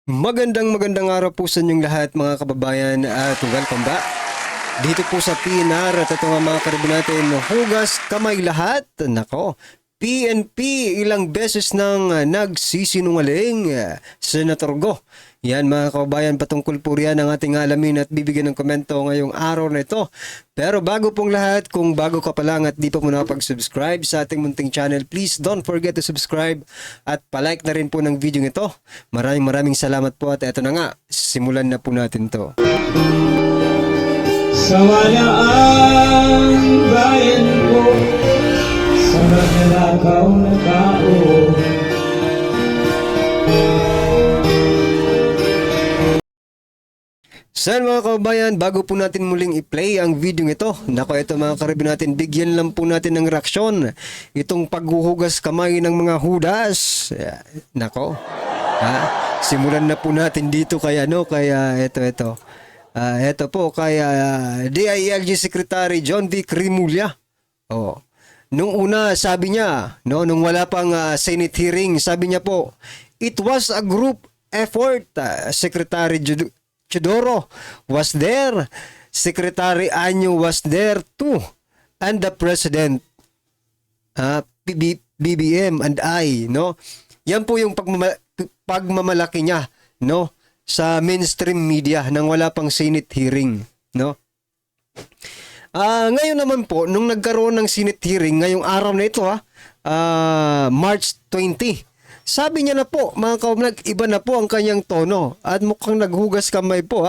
Magandang araw po sa inyong lahat mga kababayan at welcome back dito po sa PNR at ito nga mga karibo natin, hugas kamay lahat. Nako, PNP ilang beses nang nagsisinungaling, Senator Go. Yan mga kababayan, patungkol po riyan ang ating alamin at bibigyan ng komento ngayong araw na ito. Pero bago pong lahat, kung bago ka pa lang at di pa mo nakapag-subscribe sa ating munting channel, please don't forget to subscribe at palike na rin po ng video ito. Maraming salamat po at eto na nga, simulan na po natin to. Sawala ang bayan ko sa magnanakaw na tao. Saan mga kababayan, bago po natin muling i-play ang video ito, nako ito mga karibo natin, bigyan lang po natin ng reaksyon itong paghuhugas kamay ng mga hudas. Nako, simulan na po natin dito kaya ito. Ito po kay DILG Secretary John V. Cremulya. Nung una sabi niya, nung wala pang Senate hearing, sabi niya po, it was a group effort. Secretary Chidoro was there. Secretary Anyo was there too. And the President, BBM and I, Yan po yung pagmamalaki niya, sa mainstream media nang wala pang Senate hearing, ngayon naman po, nung nagkaroon ng Senate hearing, ngayong araw na ito, March 20, sabi niya na po, mga kaumlag, iba na po ang kanyang tono at mukhang naghugas kamay po,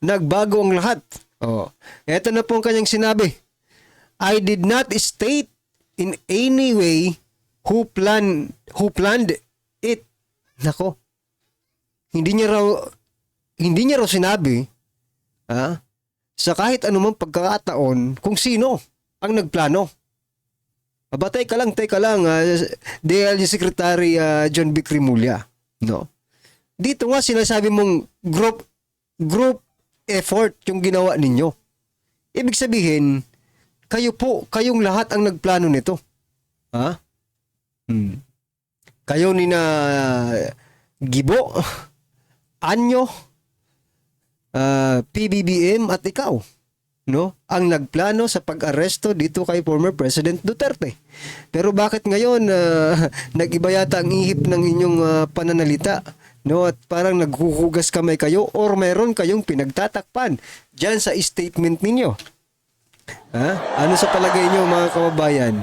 nagbago ang lahat. Ito na po ang kanyang sinabi. I did not state in any way who planned it. Nako. Hindi niya raw sinabi sa kahit anumang pagkakataon kung sino ang nagplano. Teka lang, DLG Secretary John B. Cremulya. Dito nga sinasabi mong group effort yung ginawa ninyo. Ibig sabihin, kayong lahat ang nagplano nito. Kayo ni na Gibo, Anyo, PBBM at ikaw, ang nagplano sa pag-aresto dito kay former President Duterte. Pero bakit ngayon nag-iba yata ang ihip ng inyong pananalita, at parang naghuhugas kamay kayo or meron kayong pinagtatakpan diyan sa statement ninyo? Ano sa palagay niyo mga kababayan?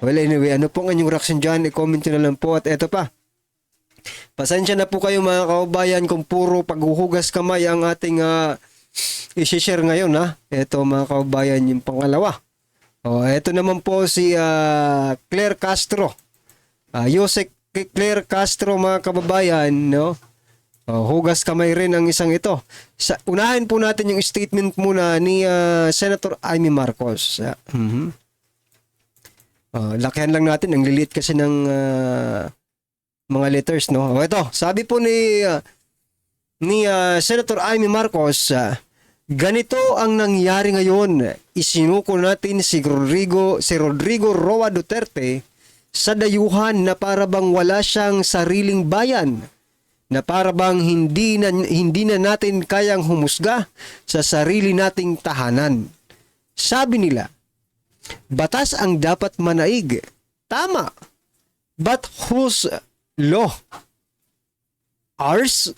Well anyway, ano pong inyong reaction diyan? I-comment niyo na lang po at eto pa. Pasensya na po kayo mga kababayan kung puro paghuhugas kamay ang ating i-share ngayon. Ito mga kababayan yung pangalawa. Ito naman po si Claire Castro. Yosek Claire Castro mga kababayan. Hugas kamay rin ang isang ito. Unahin po natin yung statement muna ni Senator Amy Marcos. Lakihan lang natin. Ang liliit kasi ng mga letters, ito, sabi po ni Senator Amy Marcos, ganito ang nangyari ngayon. Isinuko natin si Rodrigo Roa Duterte sa dayuhan na parabang wala siyang sariling bayan, na parabang hindi na natin kayang humusga sa sarili nating tahanan. Sabi nila, batas ang dapat manaig. Tama. But whose law? Ours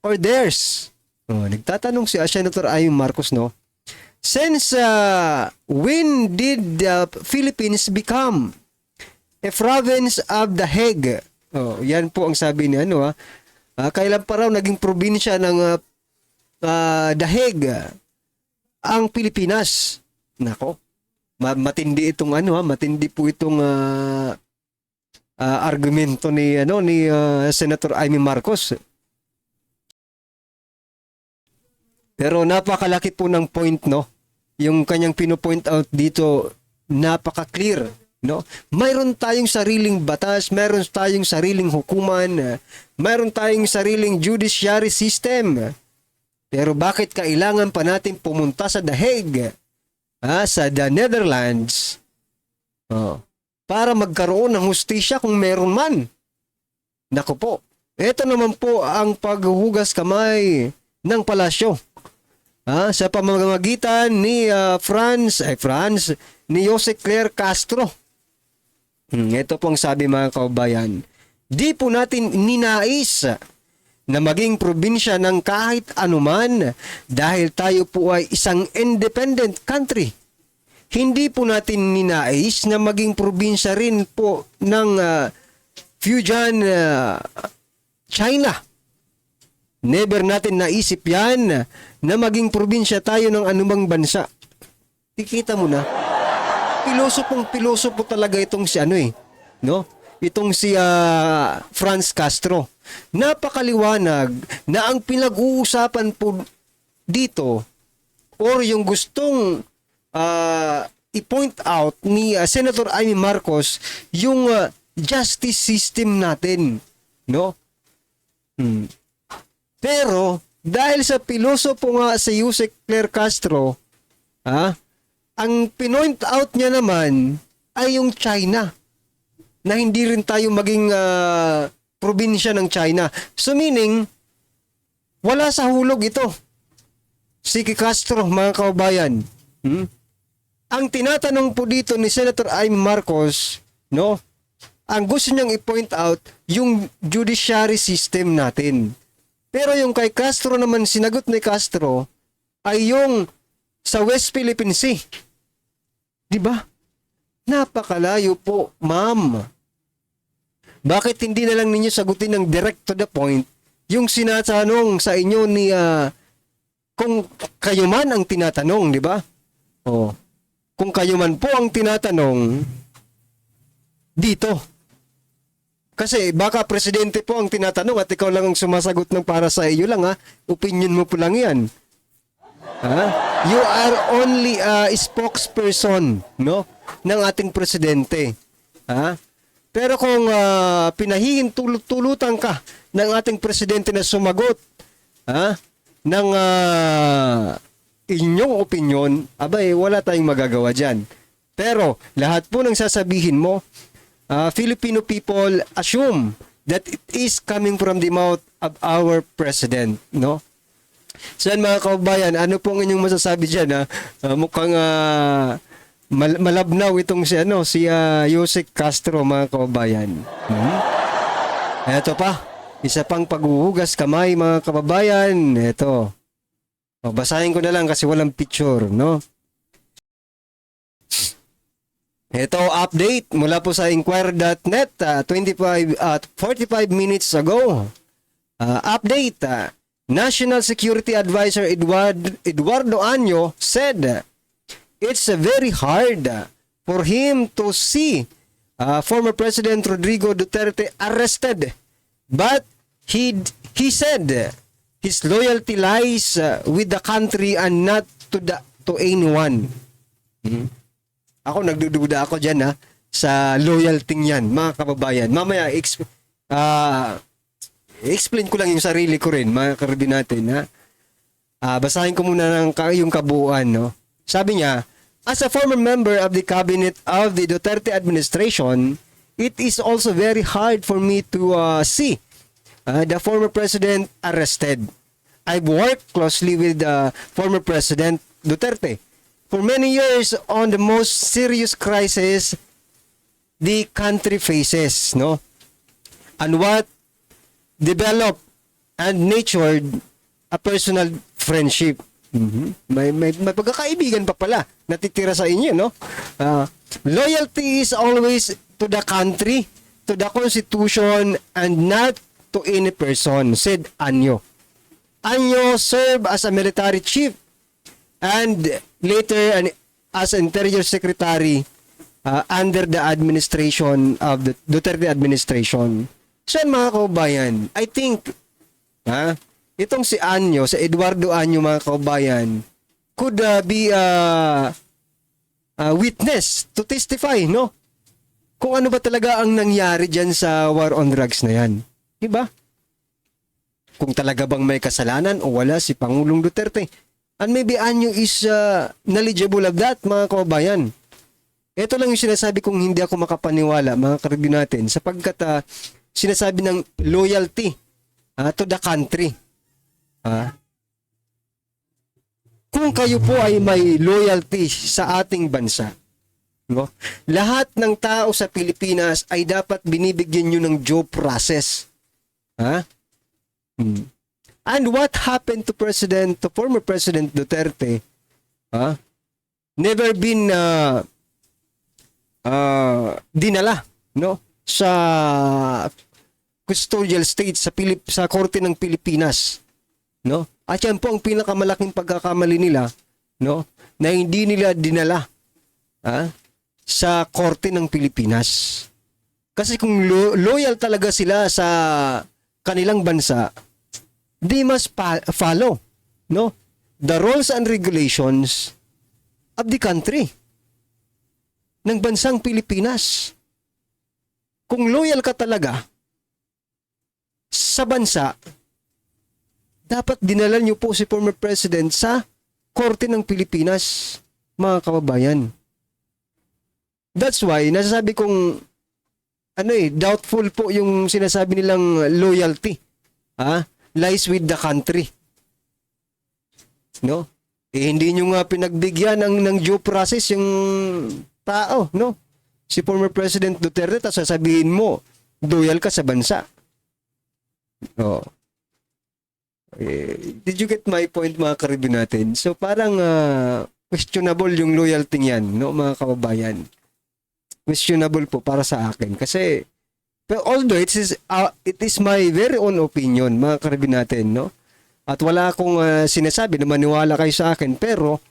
or theirs? Nagtatanong si Senator Amy Marcos, Since when did the Philippines become a province of the Hague? Yan po ang sabi ni kailan pa raw naging probinsya ng The Hague ang Pilipinas? Nako. Matindi itong matindi po itong argumento ni Senator Amy Marcos. Pero napakalaki po ng point, yung kanyang pino-point out dito, napaka-clear, Mayroon tayong sariling batas, mayroon tayong sariling hukuman, mayroon tayong sariling judiciary system. Pero bakit kailangan pa natin pumunta sa The Hague, sa the Netherlands, para magkaroon ng hustisya kung meron man? Naku po, Ito naman po ang paghuhugas kamay ng palasyo. Sa pamamagitan ni ni Jose Claire Castro. Ito pong sabi mga kaubayan, di po natin ninais na maging probinsya ng kahit anuman dahil tayo po ay isang independent country. Hindi po natin ninais na maging probinsya rin po ng Fujian, China. Never natin naisip yan na maging probinsya tayo ng anumang bansa. Tikita mo na. Pilosopo talaga itong si no? Itong si Franz Castro. Napakaliwanag na ang pinag-uusapan po dito or yung gustong i-point out ni Senator Amy Marcos yung justice system natin, no? Pero dahil sa pilosopo nga si Jose Claire Castro, ang pinoint out niya naman ay yung China, na hindi rin tayo maging probinsya ng China. So meaning, wala sa hulog ito. Si Castro, mga kaubayan. Ang tinatanong po dito ni Senator Amy Marcos, no? Ang gusto niyang i-point out yung judiciary system natin. Pero yung kay Castro naman, sinagot ni Castro ay yung sa West Philippine Sea. Di ba? Napakalayo po, ma'am. Bakit hindi na lang ninyo sagutin ng direct to the point yung sinatanong sa inyo ni kung kayo man ang tinatanong, di ba? Kung kayo man po ang tinatanong dito. Kasi baka presidente po ang tinatanong at ikaw lang ang sumasagot ng para sa iyo lang opinion mo po lang yan. You are only a spokesperson, no, ng ating presidente. Pero kung pinahihintulutan ka ng ating presidente na sumagot ng inyong opinion, wala tayong magagawa dyan. Pero lahat po ng sasabihin mo, Filipino people assume that it is coming from the mouth of our president, no? So yan mga kaubayan, ano pong inyong masasabi dyan? Mukhang malabnaw itong si Jose Castro, mga kaubayan. Eto pa, isa pang paghuhugas kamay, mga kababayan. Eto. Basahin ko na lang kasi walang picture, no? Ito, update mula po sa Inquirer.net 45 minutes ago. Update. National Security Advisor Eduardo Año said it's very hard for him to see former President Rodrigo Duterte arrested. But he said his loyalty lies with the country and not to anyone. Ako, nagdududa ako dyan sa loyalty niyan, mga kababayan. Mamaya, explain ko lang yung sarili ko rin, mga karabin natin. Basahin ko muna yung kabuuan. No? Sabi niya, as a former member of the cabinet of the Duterte administration, it is also very hard for me to see the former president arrested. I've worked closely with former President Duterte for many years on the most serious crisis the country faces, no? And what developed and nurtured a personal friendship. May pagkakaibigan pa pala natitira sa inyo, no? Loyalty is always to the country, to the constitution, and not to any person, said Año. Año served as a military chief and later as Interior Secretary under the administration of the Duterte administration. So mga kaubayan, I think itong si Año, si Eduardo Año, mga kaubayan, could be a witness to testify, no? Kung ano ba talaga ang nangyari dyan sa war on drugs na yan. Diba? Kung talaga bang may kasalanan o wala si Pangulong Duterte. And maybe Año is knowledgeable of that, mga kaubayan. Ito lang yung sinasabi kong hindi ako makapaniwala, mga karibin natin, sapagkat sinasabi ng loyalty to the country. Kung kayo po ay may loyalty sa ating bansa, no? Lahat ng tao sa Pilipinas ay dapat binibigyan nyo ng due process. And what happened to former President Duterte, never been dinala, no, sa custodial state sa Korte ng Pilipinas, no? At yan po ang pinakamalaking pagkakamali nila, no, na hindi nila dinala sa Korte ng Pilipinas. Kasi kung loyal talaga sila sa kanilang bansa, they must follow, no, the rules and regulations of the country, ng bansang Pilipinas. Kung loyal ka talaga sa bansa, dapat dinala niyo po si former president sa Korte ng Pilipinas, mga kababayan. That's why nasasabi kong doubtful po yung sinasabi nilang loyalty lies with the country, no? Hindi nyo nga pinagbigyan ng due process yung tao, no? Si former President Duterte, tapos sasabihin mo loyal ka sa bansa. Did you get my point, mga karibin natin? So parang questionable yung loyalty niyan, no, mga kababayan. Questionable po para sa akin kasi although it is my very own opinion, mga karibin natin, no? At wala akong sinasabi na maniwala kayo sa akin, pero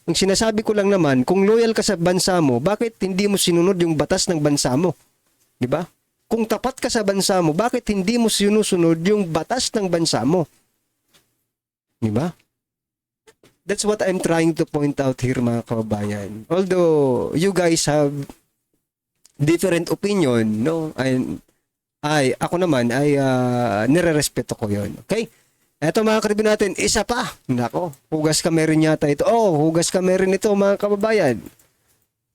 ang sinasabi ko lang naman, kung loyal ka sa bansa mo, bakit hindi mo sinunod yung batas ng bansa mo? 'Di ba? Kung tapat ka sa bansa mo, bakit hindi mo sinusunod yung batas ng bansa mo? 'Di ba? That's what I'm trying to point out here, mga kababayan. Although you guys have different opinion, no? Ako naman ay nirerespeto ko 'yon. Okay? Eto, mga karibin natin, isa pa. Nako, hugas ka meron yata ito. Hugas ka meron ito, mga kababayan.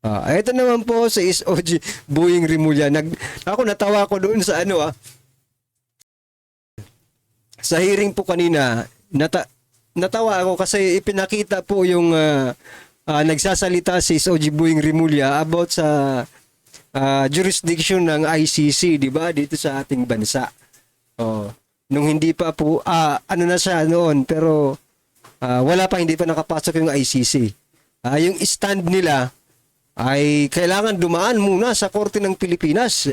Ito naman po sa SOG Boying Rimulya. Ako natawa ko doon sa sa hearing po kanina. Natawa ako kasi ipinakita po yung nagsasalita si SOG Boying Rimulya about sa jurisdiction ng ICC, di ba, dito sa ating bansa. Nung hindi pa po, na siya noon, pero hindi pa nakapasok yung ICC. Yung stand nila ay kailangan dumaan muna sa Korte ng Pilipinas.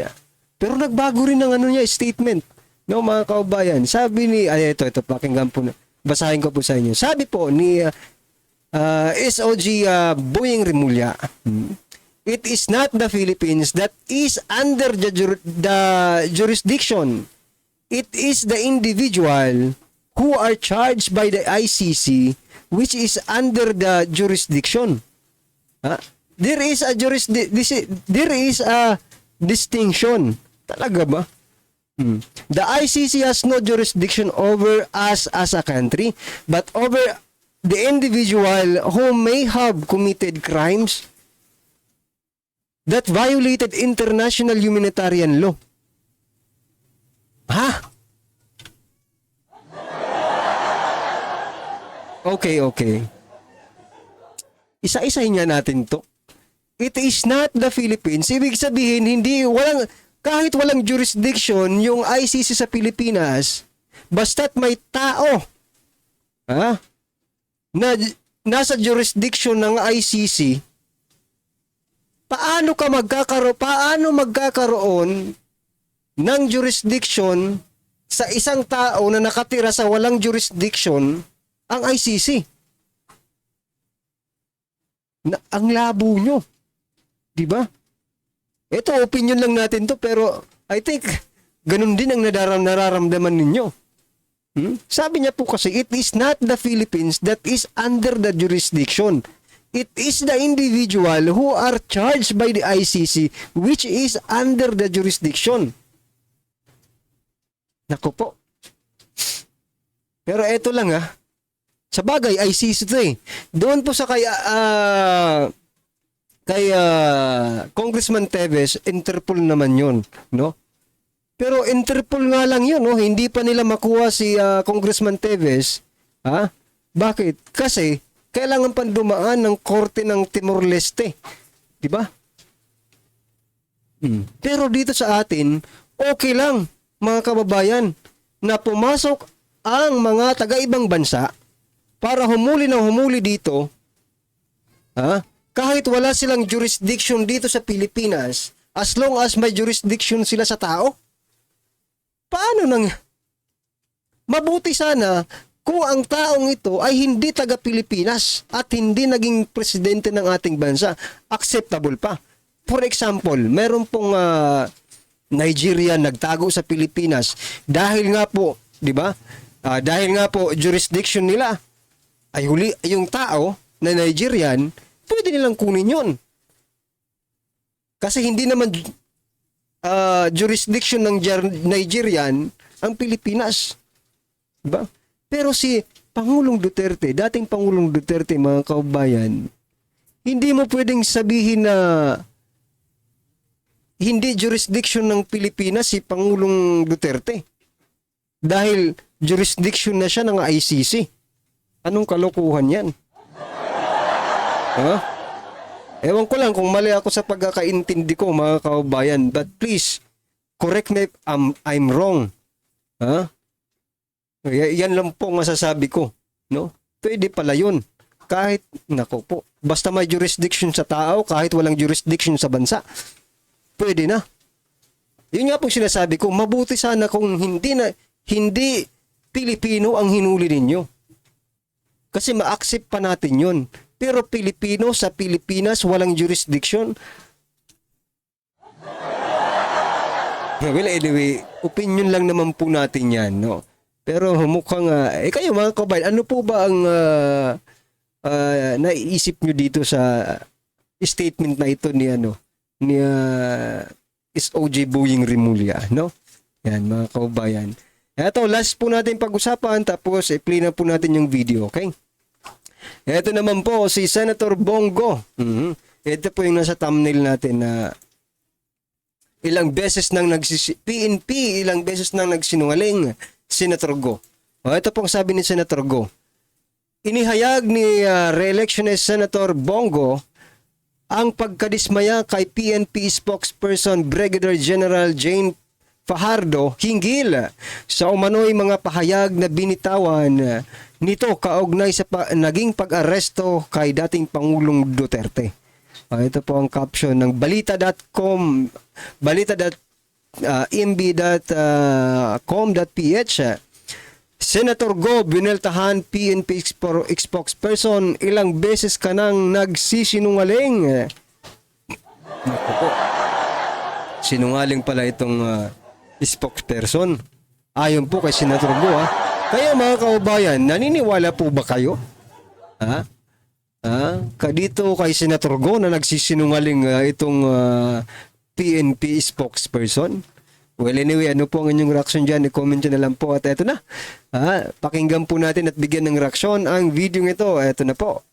Pero nagbago rin ng statement, no, mga kababayan. Sabi ni, ito, pakinggan po, basahin ko po sa inyo. Sabi po ni SOG Boying Rimulya, it is not the Philippines that is under the jurisdiction. It is the individual who are charged by the ICC which is under the jurisdiction. There is a distinction. Talaga ba? The ICC has no jurisdiction over us as a country, but over the individual who may have committed crimes that violated international humanitarian law. Okay. Isa-isahin nga natin to. It is not the Philippines. Ibig sabihin, kahit walang jurisdiction yung ICC sa Pilipinas, basta't may tao na nasa jurisdiction ng ICC, paano magkakaroon ng jurisdiction sa isang tao na nakatira sa walang jurisdiction ang ICC? Ang labo nyo. Diba? Ito, opinion lang natin to, pero I think ganun din ang nararamdaman ninyo. Sabi niya po kasi, it is not the Philippines that is under the jurisdiction. It is the individual who are charged by the ICC which is under the jurisdiction. Naku po. Pero eto lang sa bagay, ICC to Doon po sa kay Congressman Teves, Interpol naman yun, no? Pero Interpol nga lang yun, no? Hindi pa nila makuha si Congressman Teves. Ha? Bakit? Kasi kailangan pa dumaan ng korte ng Timor-Leste. Di ba? Pero dito sa atin, okay lang, mga kababayan, na pumasok ang mga taga-ibang bansa para humuli ng humuli dito, ha? Kahit wala silang jurisdiction dito sa Pilipinas, as long as may jurisdiction sila sa tao. Paano nang mabuti sana kung ang taong ito ay hindi taga-Pilipinas at hindi naging presidente ng ating bansa? Acceptable pa. For example, meron pong Nigerian nagtago sa Pilipinas dahil nga po, 'di ba? Dahil nga po jurisdiction nila ay huli yung tao na Nigerian, pwede nilang kunin 'yon. Kasi hindi naman jurisdiction ng Nigerian ang Pilipinas. Diba? Pero si Pangulong Duterte, dating Pangulong Duterte, mga kaubayan, hindi mo pwedeng sabihin na hindi jurisdiction ng Pilipinas si Pangulong Duterte. Dahil jurisdiction na siya ng ICC. Anong kalokohan yan? Ha? Ewan ko lang kung mali ako sa pagkakaintindi ko, mga kaubayan. But please, correct me if I'm wrong. Ha? Yan lang po masasabi ko. No? Pwede pala yun. Kahit, nako po, basta may jurisdiction sa tao, kahit walang jurisdiction sa bansa, pwede na. Yun nga pong sinasabi ko, mabuti sana kung hindi Pilipino ang hinuli ninyo. Kasi ma-accept pa natin yun. Pero Pilipino sa Pilipinas, walang jurisdiction. Well, anyway, opinion lang naman po natin yan, no? Pero mukhang, kayo mga kabayan, ano po ba ang naiisip nyo dito sa statement na ito ni SOJ Boying Rimulya, no? Yan, mga kabayan. Ito, last po natin pag-usapan, tapos i-play na po natin yung video, okay? Ito naman po, si Senator Bongo. Ito po yung nasa thumbnail natin na ilang beses nang PNP, ilang beses nang nagsinungaling, Senator Go. Ito pong sabi ni Senator Go. Inihayag ni re-electionist Senator Bongo ang pagkadismaya kay PNP spokesperson Brigadier General Jane Fajardo hinggil sa umano'y mga pahayag na binitawan nito kaugnay sa naging pag-aresto kay dating Pangulong Duterte. Ito po ang caption ng balita.com, balita.mb.com.ph. Senator Go, bineltahan PNP spokesperson, ilang beses ka nang nagsisinungaling. Naku po. Sinungaling pala itong spokesperson. Ayon po kay Senator Go, ha. Kaya mga kaubayan, naniniwala po ba kayo? Ha? Kadito kay Senator Go na nagsisinungaling itong PNP spokesperson? Well, anyway, ano po ang inyong reaction dyan? I-comment nyo na lang po. At eto na. Pakinggan po natin at bigyan ng reaksyon ang video ito. Eto na po.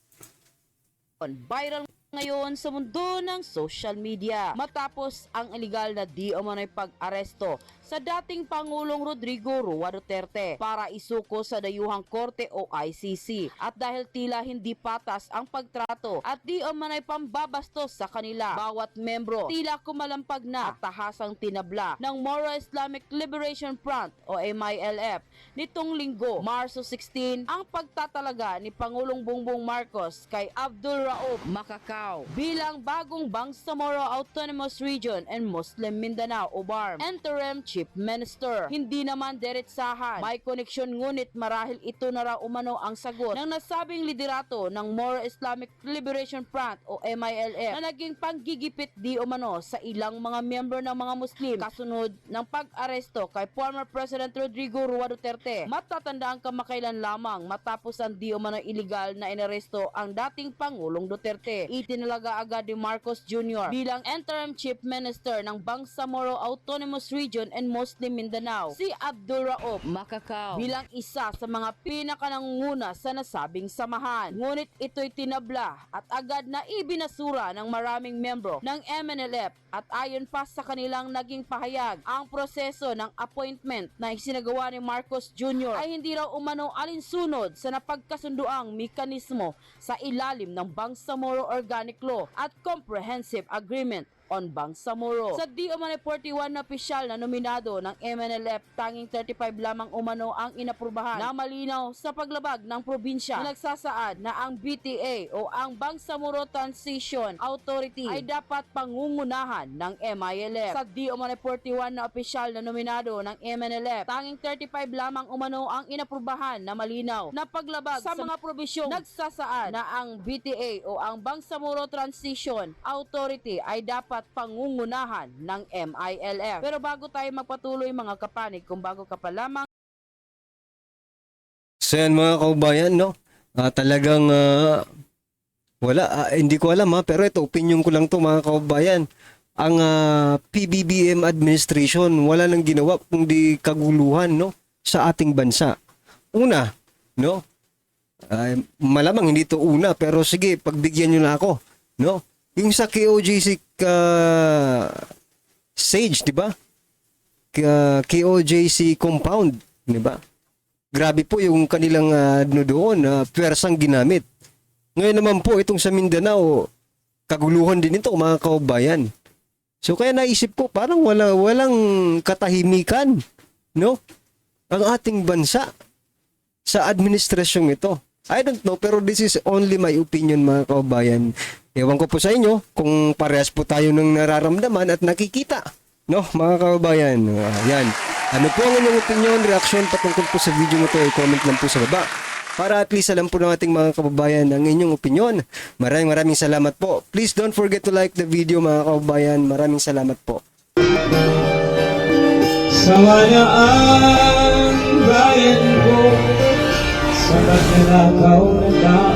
Viral ngayon sa mundo ng social media matapos ang iligal na di umano'y pag-aresto sa dating Pangulong Rodrigo Roa Duterte para isuko sa dayuhang korte o ICC at dahil tila hindi patas ang pagtrato at di umano'y pambabastos sa kanila bawat membro, tila kumalampag na at tahasang tinabla ng Moro Islamic Liberation Front o MILF nitong linggo, Marso 16, ang pagtatalaga ni Pangulong Bongbong Marcos kay Abdul Rauf Macacao bilang bagong Bangsamoro Autonomous Region and Muslim Mindanao o BARM Interim Chief Minister. Hindi naman diretsahan, may koneksyon ngunit marahil ito na raw umano ang sagot ng nasabing liderato ng Moro Islamic Liberation Front o MILF na naging panggigipit di umano sa ilang mga miyembro ng mga Muslim kasunod ng pag-aresto kay former President Rodrigo Roa Duterte. Matatanda ang kamakailan lamang matapos ang di umano illegal na inaresto ang dating Pangulong Duterte. itinalaga agad ni Marcos Jr. bilang interim chief minister ng Bangsamoro Autonomous Region and Muslim Mindanao, si Abdul Rauf Macacao, bilang isa sa mga pinakananguna sa nasabing samahan. Ngunit ito'y tinabla at agad na ibinasura ng maraming membro ng MNLF at ayon pa sa kanilang naging pahayag, ang proseso ng appointment na isinagawa ni Marcos Jr. ay hindi raw umano alinsunod sa napagkasunduang mekanismo sa ilalim ng Bangsamoro Organic Law at Comprehensive Agreement on Bangsamoro. Sa di umano 41 na opisyal na nominado ng MNLF, tanging 35 lamang umano ang inaprubahan na malinaw sa paglabag ng probinsya na nagsasaad na ang BTA o ang Bangsamoro Transition Authority ay dapat pangungunahan ng MILF. Sa di umano 41 na opisyal na nominado ng MNLF, tanging 35 lamang umano ang inaprubahan na malinaw na paglabag sa mga probisyong nagsasaad na ang BTA o ang Bangsamoro Transition Authority ay dapat pangungunahan ng MILF. Pero bago tayo magpatuloy mga kapanig, kung bago ka pa lamang, So yan mga kaubayan, no? Talagang hindi ko alam pero ito, opinion ko lang to mga kaubayan. Ang PBBM administration wala nang ginawa kundi kaguluhan, no, sa ating bansa. Una, no? Malamang hindi to una, pero sige, pagbigyan niyo na ako, no? Yung sa KOJC Sage, di ba? KOJC compound, di ba? Grabe po yung kanilang doon, pwersang ginamit. Ngayon naman po, itong sa Mindanao, kaguluhan din ito mga kaubayan. So kaya naisip ko, parang walang katahimikan, no? Ang ating bansa sa administrasyong ito. I don't know, pero this is only my opinion mga kaubayan. Ewan ko po sa inyo kung parehas po tayo ng nararamdaman at nakikita, no mga kaubayan. Yan. Ano po ang inyong opinion, reaction patungkol po sa video mo to, i-comment lang po sa baba. Para at least alam po ng ating mga kababayan ang inyong opinion. Maraming salamat po. Please don't forget to like the video mga kaubayan. Maraming salamat po. Sawaya ang bayan ko sa pagnanakaw na tao.